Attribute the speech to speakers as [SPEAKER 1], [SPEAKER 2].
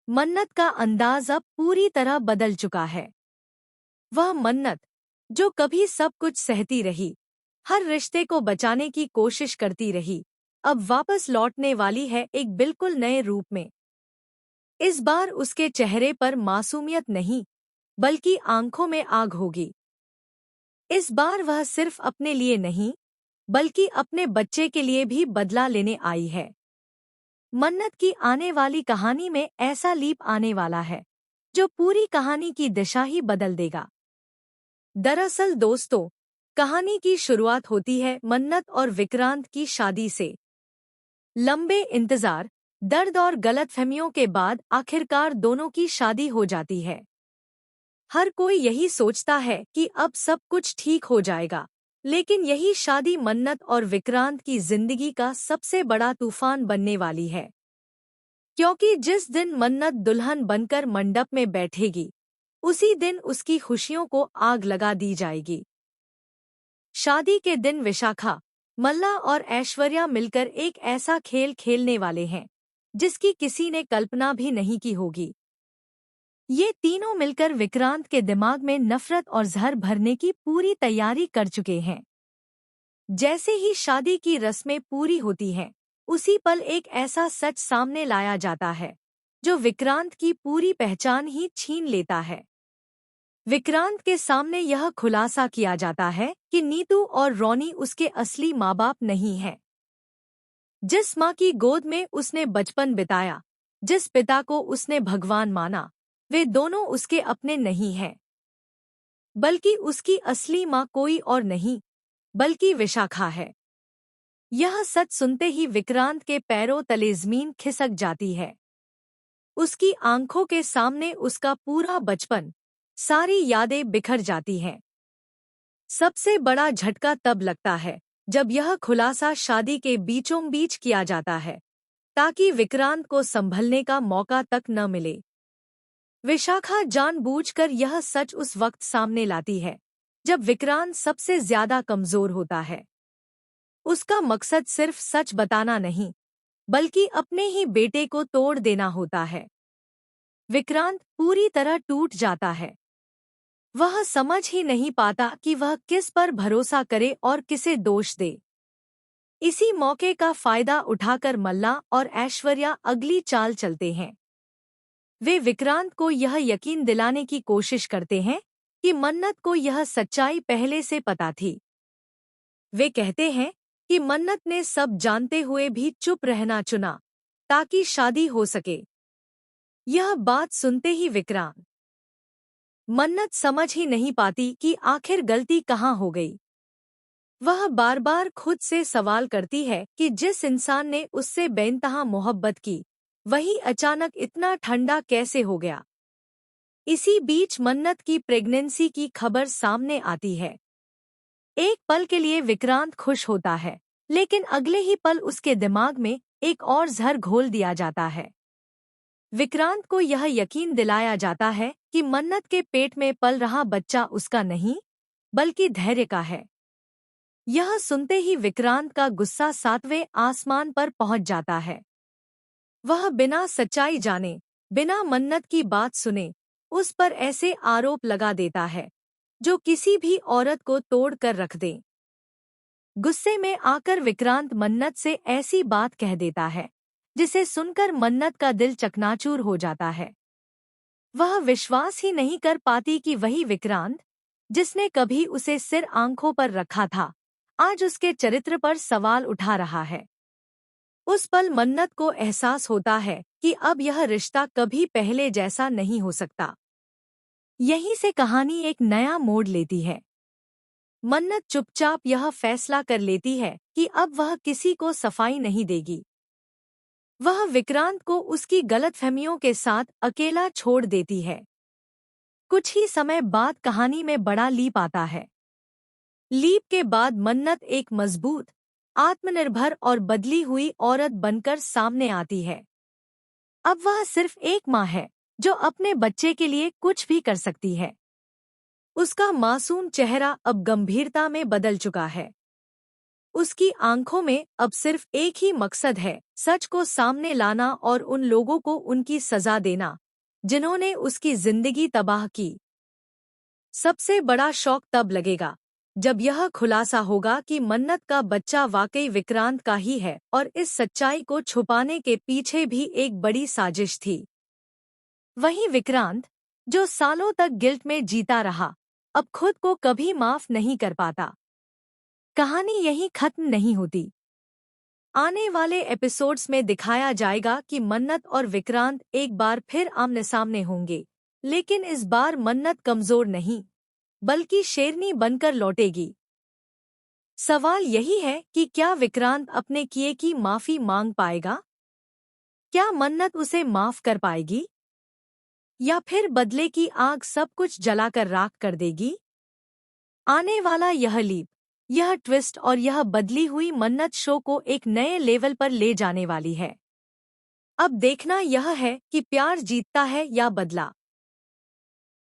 [SPEAKER 1] मन्नत का अंदाज अब पूरी तरह बदल चुका है। वह मन्नत जो कभी सब कुछ सहती रही, हर रिश्ते को बचाने की कोशिश करती रही, अब वापस लौटने वाली है एक बिल्कुल नए रूप में। इस बार उसके चेहरे पर मासूमियत नहीं, बल्कि आंखों में आग होगी। इस बार वह सिर्फ अपने लिए नहीं, बल्कि अपने बच्चे के लिए भी बदला लेने आई है। मन्नत की आने वाली कहानी में ऐसा लीप आने वाला है जो पूरी कहानी की दिशा ही बदल देगा। दरअसल दोस्तों, कहानी की शुरुआत होती है मन्नत और विक्रांत की शादी से। लंबे इंतजार, दर्द और गलतफहमियों के बाद आखिरकार दोनों की शादी हो जाती है। हर कोई यही सोचता है कि अब सब कुछ ठीक हो जाएगा, लेकिन यही शादी मन्नत और विक्रांत की जिंदगी का सबसे बड़ा तूफान बनने वाली है। क्योंकि जिस दिन मन्नत दुल्हन बनकर मंडप में बैठेगी, उसी दिन उसकी खुशियों को आग लगा दी जाएगी। शादी के दिन विशाखा, मल्ला और ऐश्वर्या मिलकर एक ऐसा खेल खेलने वाले हैं जिसकी किसी ने कल्पना भी नहीं की होगी। ये तीनों मिलकर विक्रांत के दिमाग में नफरत और जहर भरने की पूरी तैयारी कर चुके हैं। जैसे ही शादी की रस्में पूरी होती हैं, उसी पल एक ऐसा सच सामने लाया जाता है जो विक्रांत की पूरी पहचान ही छीन लेता है। विक्रांत के सामने यह खुलासा किया जाता है कि नीतू और रोनी उसके असली माँ बाप नहीं हैं। जिस माँ की गोद में उसने बचपन बिताया, जिस पिता को उसने भगवान माना, वे दोनों उसके अपने नहीं हैं। बल्कि उसकी असली माँ कोई और नहीं, बल्कि विशाखा है। यह सच सुनते ही विक्रांत के पैरों तले जमीन खिसक जाती है। उसकी आंखों के सामने उसका पूरा बचपन, सारी यादें बिखर जाती हैं। सबसे बड़ा झटका तब लगता है जब यह खुलासा शादी के बीचों बीच किया जाता है, ताकि विक्रांत को संभलने का मौका तक न मिले। विशाखा जानबूझकर यह सच उस वक्त सामने लाती है जब विक्रांत सबसे ज्यादा कमजोर होता है। उसका मकसद सिर्फ सच बताना नहीं, बल्कि अपने ही बेटे को तोड़ देना होता है। विक्रांत पूरी तरह टूट जाता है। वह समझ ही नहीं पाता कि वह किस पर भरोसा करे और किसे दोष दे। इसी मौके का फायदा उठाकर मल्ला और ऐश्वर्या अगली चाल चलते हैं। वे विक्रांत को यह यकीन दिलाने की कोशिश करते हैं कि मन्नत को यह सच्चाई पहले से पता थी। वे कहते हैं कि मन्नत ने सब जानते हुए भी चुप रहना चुना ताकि शादी हो सके। यह बात सुनते ही विक्रांत, मन्नत समझ ही नहीं पाती कि आखिर गलती कहाँ हो गई। वह बार बार खुद से सवाल करती है कि जिस इंसान ने उससे बेइंतहा मोहब्बत की, वही अचानक इतना ठंडा कैसे हो गया। इसी बीच मन्नत की प्रेगनेंसी की खबर सामने आती है। एक पल के लिए विक्रांत खुश होता है, लेकिन अगले ही पल उसके दिमाग में एक और जहर घोल दिया जाता है। विक्रांत को यह यकीन दिलाया जाता है कि मन्नत के पेट में पल रहा बच्चा उसका नहीं, बल्कि धैर्य का है। यह सुनते ही विक्रांत का गुस्सा 7वें आसमान पर पहुंच जाता है। वह बिना सच्चाई जाने, बिना मन्नत की बात सुने, उस पर ऐसे आरोप लगा देता है जो किसी भी औरत को तोड़ कर रख दे। गुस्से में आकर विक्रांत मन्नत से ऐसी बात कह देता है जिसे सुनकर मन्नत का दिल चकनाचूर हो जाता है। वह विश्वास ही नहीं कर पाती कि वही विक्रांत, जिसने कभी उसे सिर आंखों पर रखा था, आज उसके चरित्र पर सवाल उठा रहा है। उस पल मन्नत को एहसास होता है कि अब यह रिश्ता कभी पहले जैसा नहीं हो सकता। यहीं से कहानी एक नया मोड़ लेती है। मन्नत चुपचाप यह फैसला कर लेती है कि अब वह किसी को सफाई नहीं देगी। वह विक्रांत को उसकी गलतफहमियों के साथ अकेला छोड़ देती है। कुछ ही समय बाद कहानी में बड़ा लीप आता है। लीप के बाद मन्नत एक मजबूत, आत्मनिर्भर और बदली हुई औरत बनकर सामने आती है। अब वह सिर्फ एक माँ है जो अपने बच्चे के लिए कुछ भी कर सकती है। उसका मासूम चेहरा अब गंभीरता में बदल चुका है। उसकी आंखों में अब सिर्फ एक ही मकसद है, सच को सामने लाना और उन लोगों को उनकी सजा देना जिन्होंने उसकी जिंदगी तबाह की। सबसे बड़ा शौक तब लगेगा जब यह खुलासा होगा कि मन्नत का बच्चा वाकई विक्रांत का ही है और इस सच्चाई को छुपाने के पीछे भी एक बड़ी साजिश थी। वहीं विक्रांत, जो सालों तक गिल्ट में जीता रहा, अब खुद को कभी माफ नहीं कर पाता। कहानी यहीं खत्म नहीं होती। आने वाले एपिसोड्स में दिखाया जाएगा कि मन्नत और विक्रांत एक बार फिर आमने सामने होंगे, लेकिन इस बार मन्नत कमजोर नहीं बल्कि शेरनी बनकर लौटेगी। सवाल यही है कि क्या विक्रांत अपने किए की माफी मांग पाएगा? क्या मन्नत उसे माफ कर पाएगी? या फिर बदले की आग सब कुछ जलाकर राख कर देगी? आने वाला यह ट्विस्ट और यह बदली हुई मन्नत शो को एक नए लेवल पर ले जाने वाली है। अब देखना यह है कि प्यार जीतता है या बदला।